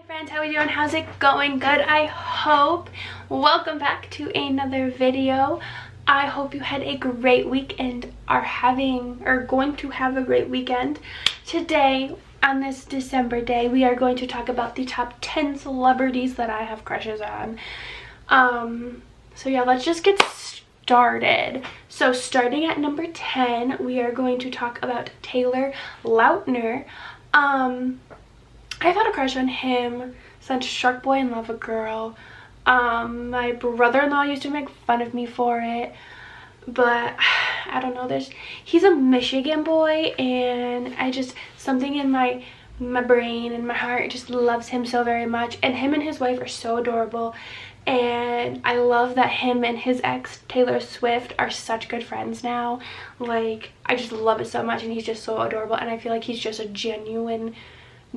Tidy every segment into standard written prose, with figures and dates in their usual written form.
Hi friends, how are we doing? How's it going? Good, I hope. Welcome back to another video. I hope you had a great week and are going to have a great weekend. Today, on this December day, we are going to talk about the top 10 celebrities that I have crushes on. So yeah, let's just get started. So starting at number 10, we are going to talk about Taylor Lautner. I've had a crush on him since Shark Boy and Love a Girl. My brother-in-law used to make fun of me for it, but I don't know, he's a Michigan boy, and something in my brain and my heart just loves him so very much. And him and his wife are so adorable, and I love that him and his ex Taylor Swift are such good friends now. Like, I just love it so much, and he's just so adorable, and I feel like he's just a genuine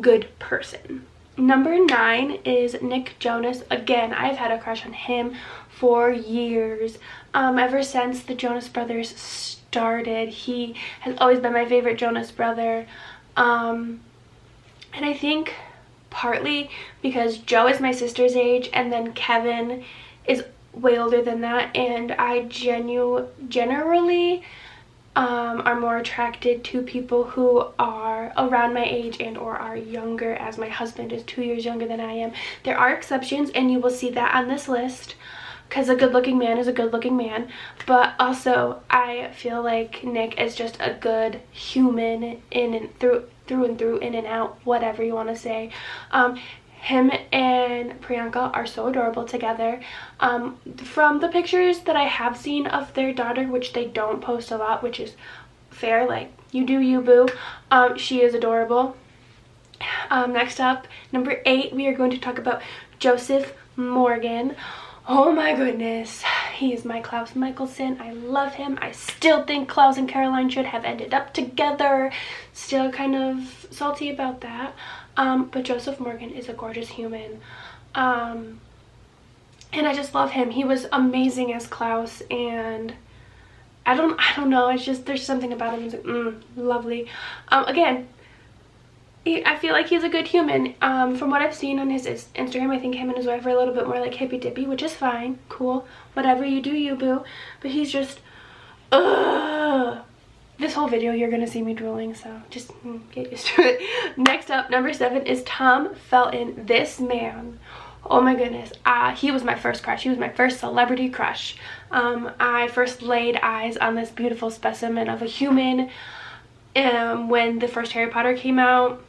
good person. Number 9 is Nick Jonas. Again, I've had a crush on him for years. Ever since the Jonas Brothers started, he has always been my favorite Jonas brother. And I think partly because Joe is my sister's age, and then Kevin is way older than that, and I generally are more attracted to people who are around my age and or are younger, as my husband is 2 years younger than I am. There are exceptions, and you will see that on this list, because a good-looking man is a good-looking man. But also, I feel like Nick is just a good human through and through, in and out, whatever you want to say. Him and Priyanka are so adorable together. From the pictures that I have seen of their daughter, which they don't post a lot, which is fair, like, you do you, boo. She is adorable. Next up, number 8, we are going to talk about Joseph Morgan. Oh my goodness, he is my Klaus Michelson. I love him. I still think Klaus and Caroline should have ended up together. Still kind of salty about that. But Joseph Morgan is a gorgeous human. And I just love him. He was amazing as Klaus, and I don't know, it's just, there's something about him. It's like, lovely. Again, I feel like he's a good human. From what I've seen on his Instagram, I think him and his wife are a little bit more like hippy-dippy, which is fine, cool, whatever, you do you, boo. But he's just, this whole video you're gonna see me drooling, so just get used to it. Next up, number 7 is Tom Felton. This man, oh my goodness, he was my first crush. He was my first celebrity crush. I first laid eyes on this beautiful specimen of a human when the first Harry Potter came out.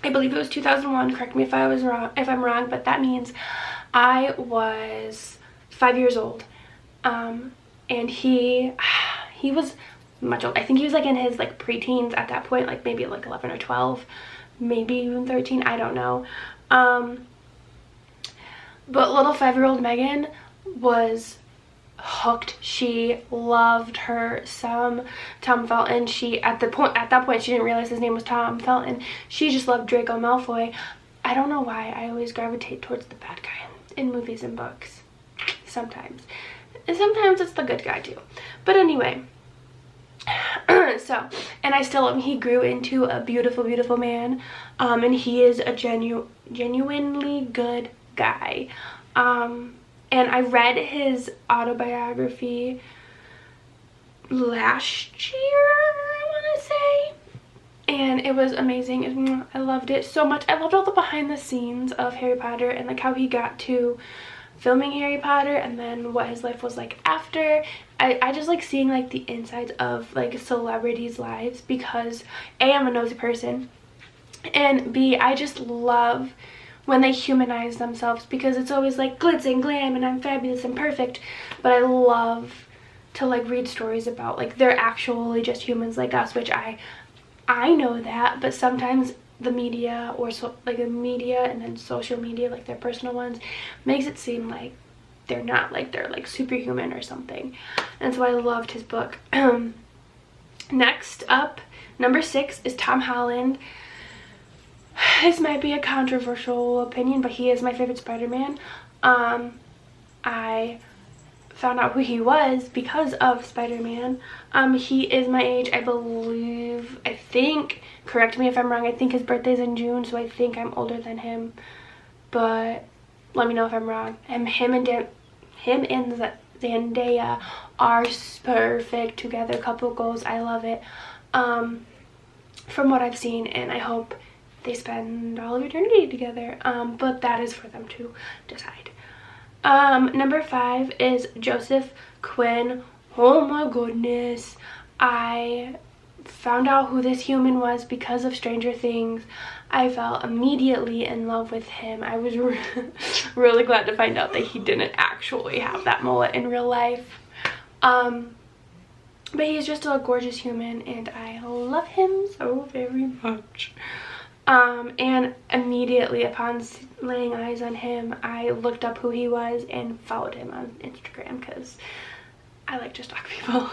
I believe it was 2001. Correct me if I'm wrong, but that means I was 5 years old. And he was much old. I think he was like in his like preteens at that point, like maybe like 11 or 12, maybe even 13, I don't know. But little 5-year-old Megan was hooked. She loved her some Tom Felton. At that point she didn't realize his name was Tom Felton. She just loved Draco Malfoy. I don't know why I always gravitate towards the bad guy in movies and books. Sometimes it's the good guy too, but anyway. So, and I still love him. He grew into a beautiful man, and he is a genuinely good guy. And I read his autobiography last year, I want to say, and it was amazing. I loved it so much. I loved all the behind the scenes of Harry Potter, and like how he got to filming Harry Potter, and then what his life was like after. I just like seeing like the insides of like celebrities' lives, because A, I'm a nosy person, and B, I just love when they humanize themselves, because it's always like glitz and glam and I'm fabulous and perfect. But I love to like read stories about like they're actually just humans like us, which I know that, but sometimes the media, or the media and then social media, like their personal ones, makes it seem like they're not, like they're like superhuman or something. And so I loved his book. Next up, number 6 is Tom Holland. This might be a controversial opinion, but he is my favorite Spider-Man. I found out who he was because of Spider-Man. He is my age, I think, correct me if I'm wrong, I think his birthday's in June, so I think I'm older than him. but let me know if I'm wrong. And him and Zendaya are perfect together, couple goals. I love it from what I've seen, and I hope they spend all of eternity together, but that is for them to decide. Number 5 is Joseph Quinn. Oh my goodness, I found out who this human was because of Stranger Things. I fell immediately in love with him. I was really glad to find out that he didn't actually have that mullet in real life. But he's just a gorgeous human, and I love him so very much. And immediately upon laying eyes on him, I looked up who he was and followed him on Instagram because I like to stalk people.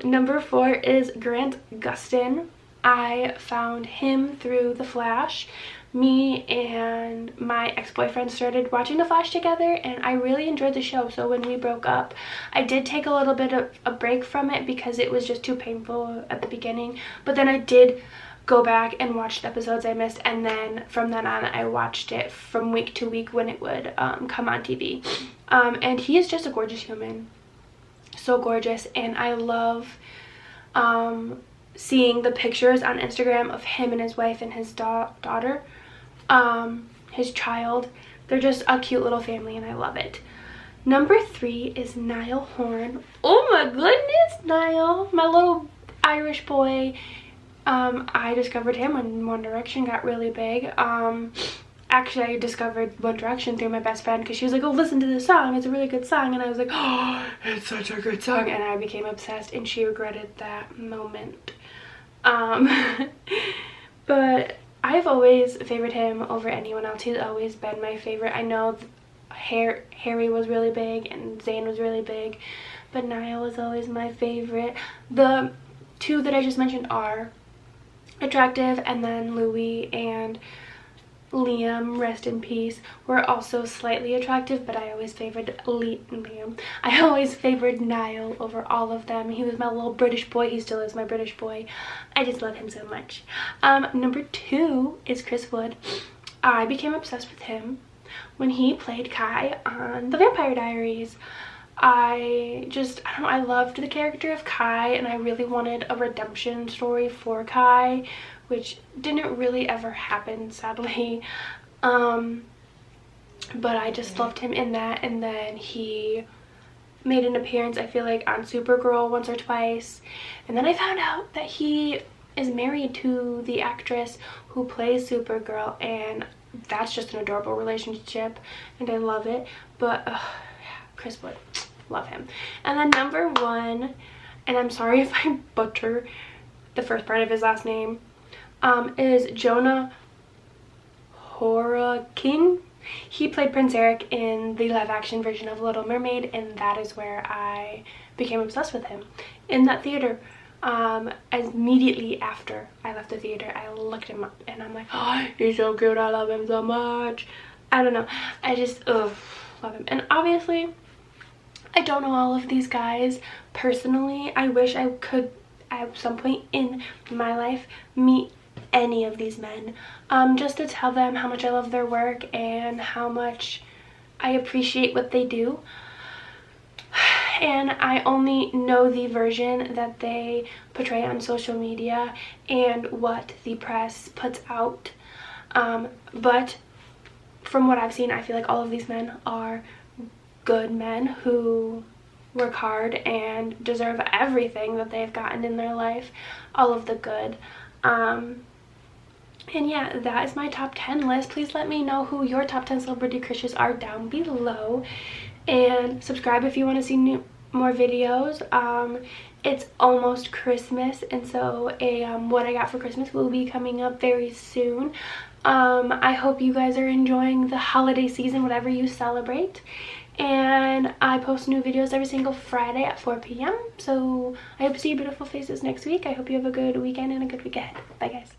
Number 4 is Grant Gustin. I found him through The Flash. Me and my ex-boyfriend started watching The Flash together, and I really enjoyed the show. So when we broke up, I did take a little bit of a break from it because it was just too painful at the beginning. But then I did go back and watch the episodes I missed, and then from then on I watched it from week to week when it would come on TV. And he is just a gorgeous human. So gorgeous, and I love seeing the pictures on Instagram of him and his wife and his daughter, his child. They're just a cute little family, and I love it. Number 3 is Niall Horan. Oh my goodness, Niall, my little Irish boy. I discovered him when One Direction got really big. Actually, I discovered One Direction through my best friend because she was like, oh, listen to this song, it's a really good song. And I was like, oh, it's such a good song, and I became obsessed, and she regretted that moment. But I've always favored him over anyone else. He's always been my favorite. I know Harry was really big and Zayn was really big, but Niall was always my favorite. The 2 that I just mentioned are attractive, and then Louis and Liam, rest in peace, were also slightly attractive, but I always favored Liam. I always favored Niall over all of them. He was my little British boy. He still is my British boy. I just love him so much. Number 2 is Chris Wood. I became obsessed with him when he played Kai on The Vampire Diaries. I don't know, I loved the character of Kai, and I really wanted a redemption story for Kai, which didn't really ever happen, sadly. But I just loved him in that, and then he made an appearance, I feel like, on Supergirl once or twice, and then I found out that he is married to the actress who plays Supergirl, and that's just an adorable relationship, and I love it. But Chris Wood, love him. And then number 1, and I'm sorry if I butcher the first part of his last name, is Jonah Horakin. He played Prince Eric in the live-action version of Little Mermaid, and that is where I became obsessed with him. In that theater, immediately after I left the theater, I looked him up, and I'm like, oh, he's so cute, I love him so much. I don't know, I just love him. And obviously, I don't know all of these guys personally. I wish I could, at some point in my life, meet any of these men, just to tell them how much I love their work and how much I appreciate what they do. And I only know the version that they portray on social media and what the press puts out, but from what I've seen, I feel like all of these men are good men who work hard and deserve everything that they've gotten in their life, all of the good. And yeah, that is my top 10 list. Please let me know who your top 10 celebrity crushes are down below, and subscribe if you want to see more videos. It's almost Christmas, and so what I got for Christmas will be coming up very soon. I hope you guys are enjoying the holiday season, whatever you celebrate. And I post new videos every single Friday at 4 p.m. So I hope to see your beautiful faces next week. I hope you have a good weekend and a good weekend. Bye, guys.